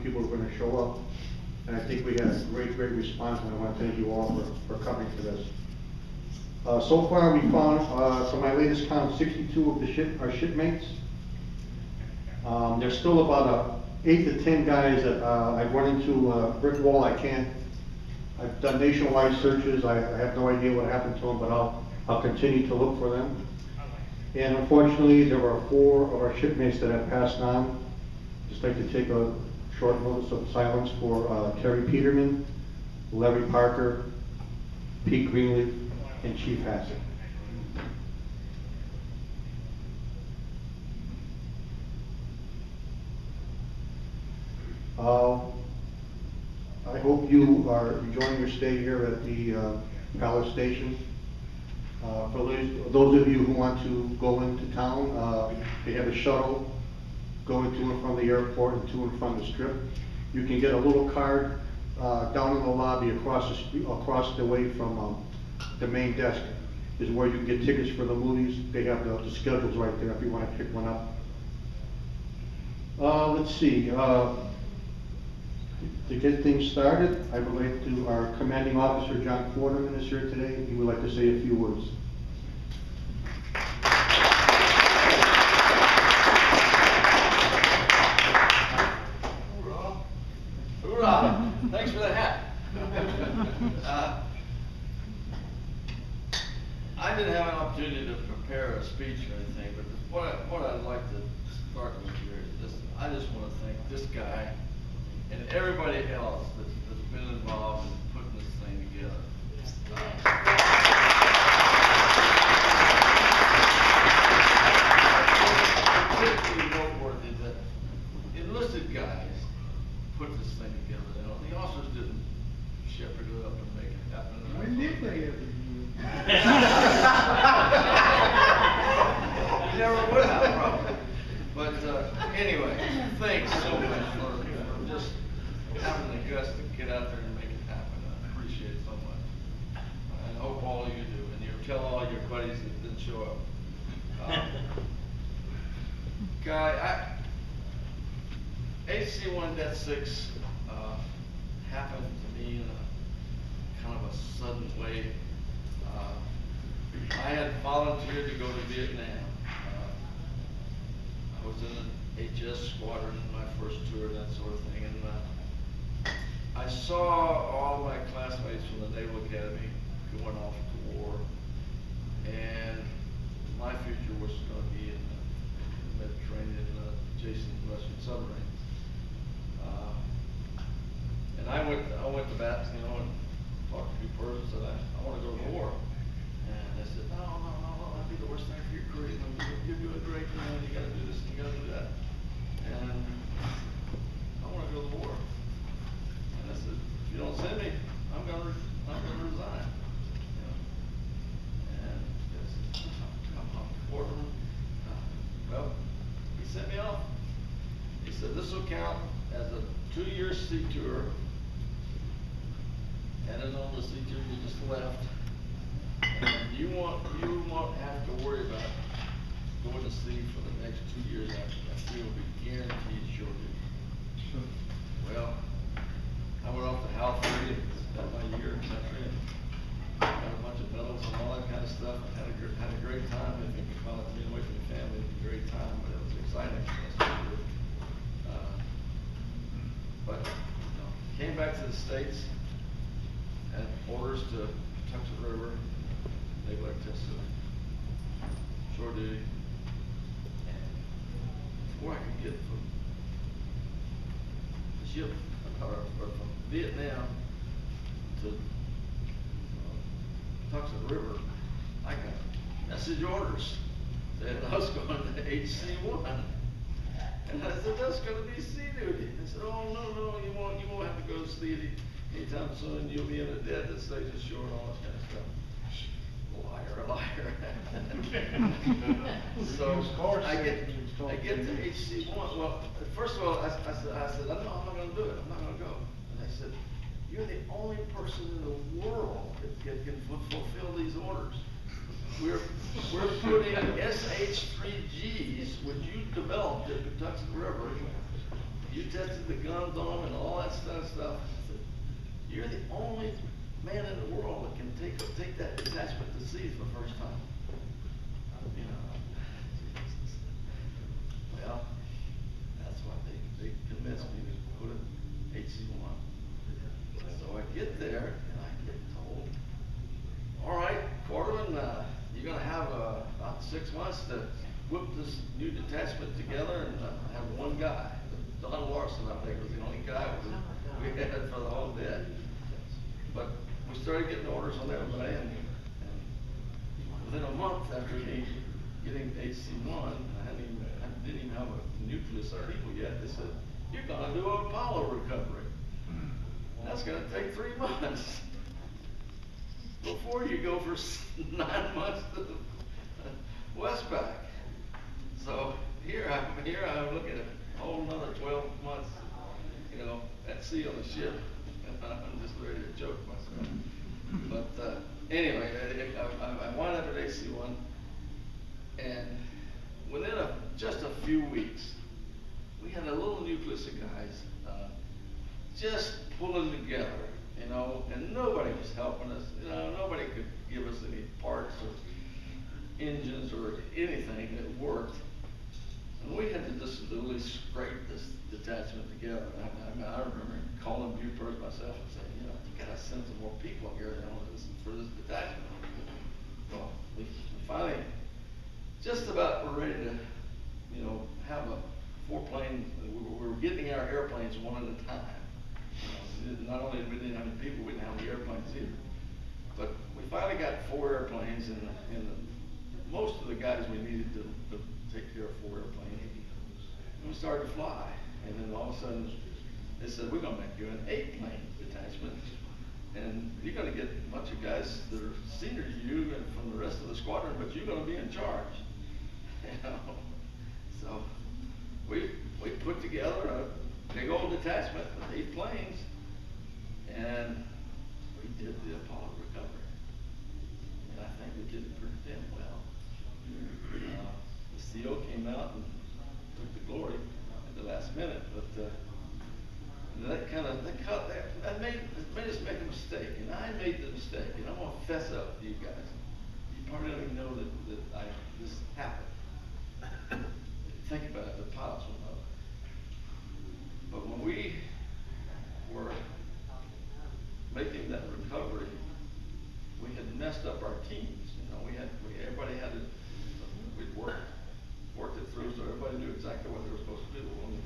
people were going to show up. And I think we had a great response, and I want to thank you all for coming to this. So far, we found, from my latest count, 62 of our shipmates. There's still about 8 to 10 guys that I've run into a brick wall. I've done nationwide searches. I have no idea what happened to them, but I'll continue to look for them. And unfortunately, there are 4 of our shipmates that have passed on. Just like to take a short notice of silence for Terry Peterman, Larry Parker, Pete Greenleaf, and Chief Hassett. I hope you are enjoying your stay here at the Palace Station. For those of you who want to go into town, they have a shuttle going to and from the airport and to and from the Strip. You can get a little card down in the lobby across the way from the main desk is where you can get tickets for the movies. They have the schedules right there if you want to pick one up. Let's see. To get things started, I would like to, our commanding officer, John Quarterman, is here today. He would like to say a few words. Hoorah! Hoorah! Thanks for the hat. I didn't have an opportunity to prepare a speech or anything, but what I'd like to start with here is this. I just want to thank this guy and everybody else that's been involved in putting this thing together. Particularly noteworthy that enlisted guys put this thing together. You know, the officers didn't shepherd it up and make it happen. When did they ever do You never would have, probably. But anyway, thanks so much for just having the guts to get out there and make it happen. I appreciate it so much. I hope all of you do, and you tell all your buddies that didn't show up. Guy, HC1 Det 6 happened to me in a kind of a sudden way. I had volunteered to go to Vietnam. I was in an HS squadron in my first tour, that sort of thing, and I saw all my classmates from the Naval Academy going off to war, and my future was going to be in the Mediterranean, chasing Russian submarines. And I went to bat, you know, and talked to a few persons, and said, I want to go to war. And they said, no, that'd be the worst thing for your career. You're doing great, man. You got to do this, and you got to do that. And I want to go to war. And I said, if you don't send me, I'm gonna resign. You know? And they said, come on, Quarterman. Well, he sent me off. He said, this will count as a 2-year sea tour. And then on the sea tour you just left. And you won't have to worry about going to sea for the next 2 years after that. You will be guaranteed shore duty. Well, I went off to Hal 30 and spent my year in country and got a bunch of medals and all that kind of stuff. I had a great time. If you can call it being away from your family, it was a great time, but it was exciting. But you know, came back to the States, had orders to Tucson River, Naval Air Test Center, shore duty, and before I could get from the ship, or from Vietnam to Tucson River, I got message orders that I was going to HC1. And I said, that's going to be sea duty. They said, oh, no, you won't have to go to sea anytime soon. You'll be in a dead that stays ashore and all that kind of stuff. Liar. So I get to HC1. Well, first of all, I said, no, I'm not going to do it. I'm not going to go. And they said, you're the only person in the world that can fulfill these orders. We're putting SH3Gs, which you developed at the Tucson River, you tested the guns on them and all that stuff. I said, you're the only man in the world that can take that detachment to sea for the first time. You know, well, that's why they convinced me to put an HC-1. So I get there and I get told, all right, Quarterman, you're gonna have about 6 months to whip this new detachment together and have one guy. Don Larson, I think, was the only guy we had for the whole bit. But we started getting orders on everybody, and within a month after me getting HC-1, I didn't even have a nucleus or people yet. They said, you're gonna do an Apollo recovery. That's gonna take 3 months. Before you go for 9 months to Westpac. So here I'm looking at a whole another 12 months, you know, at sea on the ship. I'm just ready to choke myself. But anyway, I wound up at AC-1, and within just a few weeks, we had a little nucleus of guys just pulling together, you know, and nobody was helping us. You know, nobody could give us any parts or engines or anything that worked. And we had to just literally scrape this detachment together. I remember calling Buford myself and saying, you know, you gotta send some more people here, you know, for this detachment. Well, we finally, just about were ready to, you know, have a 4-plane, we were getting our airplanes one at a time. You know, not only we didn't have any people, we didn't have any airplanes either. But we finally got 4 airplanes, and most of the guys we needed to take care of 4 airplanes. And we started to fly, and then all of a sudden, they said, we're gonna make you an 8-plane detachment, and you're gonna get a bunch of guys that are senior to you and from the rest of the squadron, but you're gonna be in charge. You know? So we put together a big old detachment with 8 planes, and we did the Apollo recovery. And I think we did it pretty damn well. The CO came out and took the glory at the last minute, but that made us make a mistake, and I made the mistake, and I'm gonna fess up to you guys. You probably don't even know that this happened. Think about it, the pilots will know. But when we were making that recovery, we had messed up our teams. You know, everybody had to, we'd worked it through so everybody knew exactly what they were supposed to do. When the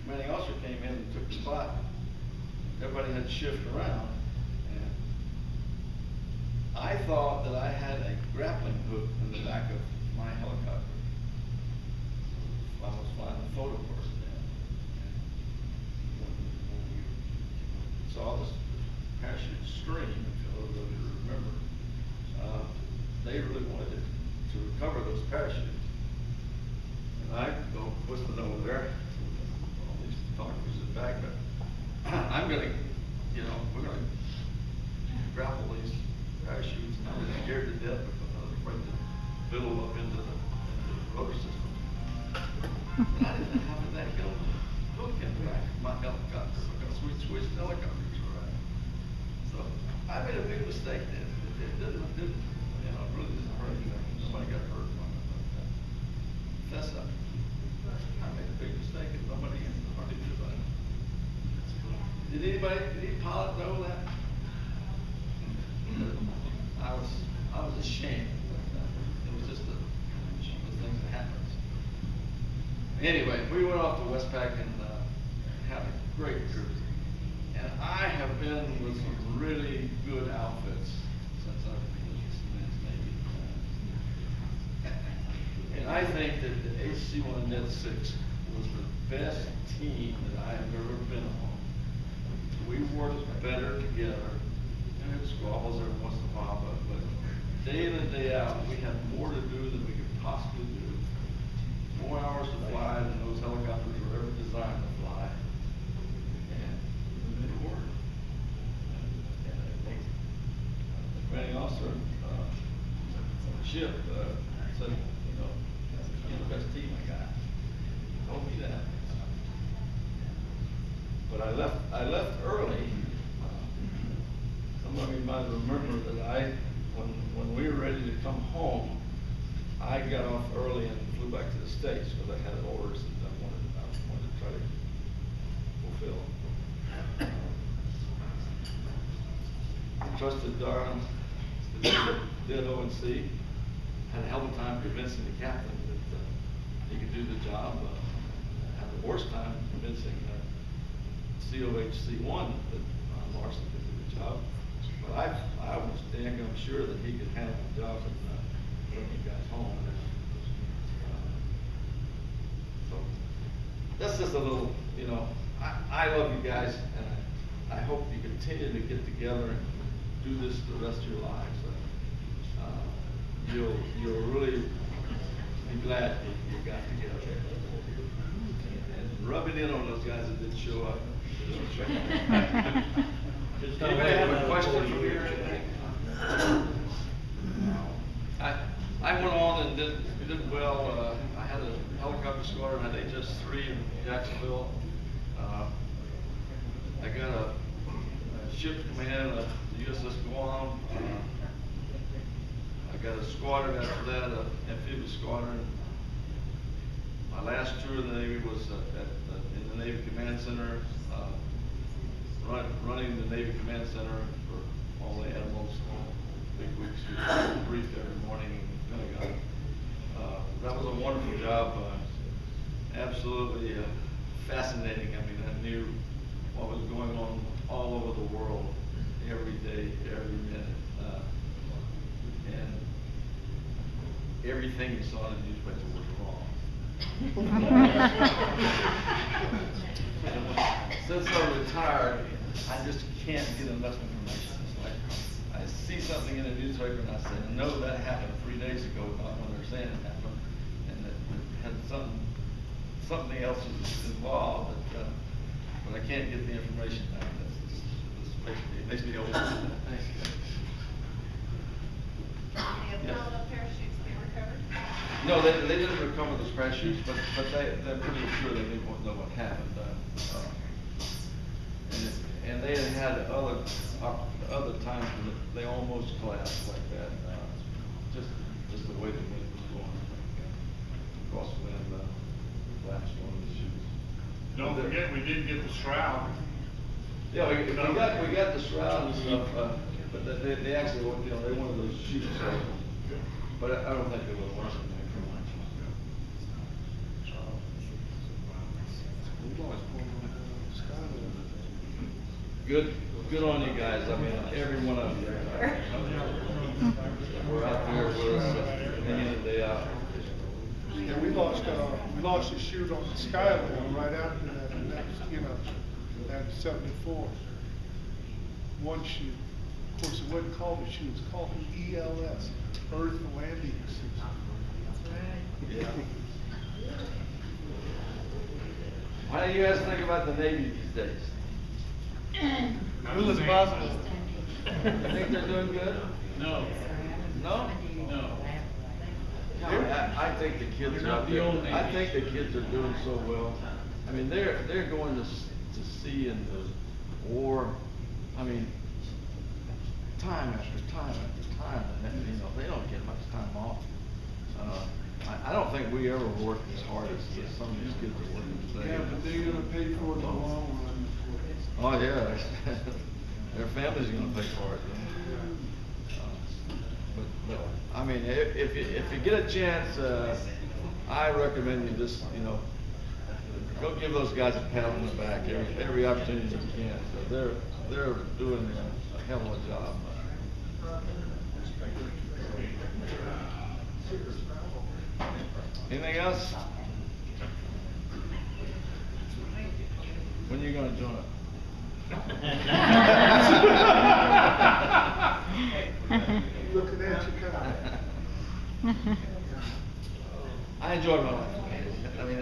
commanding officer came in and took the spot, everybody had to shift around. And I thought that I had a grappling hook in the back of my helicopter. I was flying the photo course then. When we saw this parachute stream, if those of you remember, they really wanted to recover those parachutes. And I go whistling over there, all these photographers in the back, but I'm gonna, you know, we're gonna grapple these parachutes, and I was scared to death because I was afraid to fiddle up into the rotor system. And I didn't have that hook in the back of my helicopter because we switched helicopters around. So I made a big mistake then. It didn't, you know, it really didn't hurt anything. Nobody got hurt from it. But fess up. I made a big mistake and nobody knew about it. Did any pilot know that? I was ashamed. It was just the things that happens. Anyway, we went off to Westpac and had a great cruise. And I have been with some really good outfits since I've been in this Navy. And I think that the HC-1 Net 6 was the best team that I have ever been on. We worked better together, and it squabbles every once in a while, but day in and day out, we had more to do than we could possibly do. More hours to fly than those helicopters were ever designed to fly. And it worked. And the commanding officer on the ship said, you know, you're the best team I got. He told me that. I left early. Some of you might remember that when we were ready to come home, I got off early and flew back to the States because I had orders that I wanted to try to fulfill. I trusted Darren to did ONC. Had a hell of a time convincing the captain that he could do the job. Had the worst time convincing COHC1 that Larson could do the job. But I was dang gum sure that he could handle the job and bring you guys home. So that's just a little, you know, I love you guys, and I hope you continue to get together and do this the rest of your lives. You'll really be glad you got together. And rub it in on those guys that didn't show up. Anybody have a question for me or anything? I went on and did well. I had a helicopter squadron, I had HS-3 in Jacksonville. I got a ship command, the USS Guam. I got a squadron after that, an amphibious squadron. My last tour of the Navy was in the Navy Command Center, running the Navy Command Center for all the admirals, big weeks, briefed every morning in the Pentagon. That was a wonderful job, absolutely fascinating. I mean, I knew what was going on all over the world, every day, every minute. And everything you saw in the newspaper was wrong. Since I'm retired, I just can't get enough information. It's like I see something in the newspaper and I say, no, that happened 3 days ago, not when they're saying it happened, and that had something else was involved, but I can't get the information out. It makes me old. The parachutes being recovered? No, they didn't recover those parachutes, but they're pretty sure that they won't know what happened. And they had other times when they almost collapsed like that. Just the way the wind was going. Crosswind collapsed one of the chutes. Don't forget, we did get the shroud. Yeah, we got the shroud and stuff, but they actually, you know, they wanted those sheets. But I don't think they would have worked anything for much. Good on you guys. I mean, every one of you. We're out there with us day in and day out. Yeah, we lost a shoot on the Skyline right after that, and that's, you know, that 74. One shoot. Of course, it wasn't called a shoot, it was called an ELS, Earth Landing System. Yeah. How do you guys think about the Navy these days? Who was positive? You think they're doing good? No. No? No. I think the kids are out there. I think the kids are doing so well. I mean, they're going to sea and the war. I mean, time after time after time, and you know they don't get much time off. I don't think we ever worked as hard as some of these kids are working today. Yeah, but they're gonna pay for it in the long run. Oh yeah, their family's gonna pay for it. But I mean, if you get a chance, I recommend you just, you know, go give those guys a pat on the back every opportunity you can. So they're doing a hell of a job. Anything else? When are you gonna join up? Looking at you, kind of. I enjoyed my life. I mean,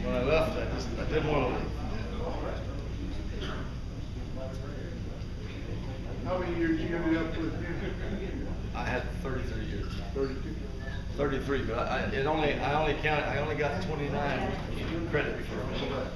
when I left, I didn't want to leave. How many years you ended up with here? I had 33 years. 32. 33, but I only got 29 credit for it.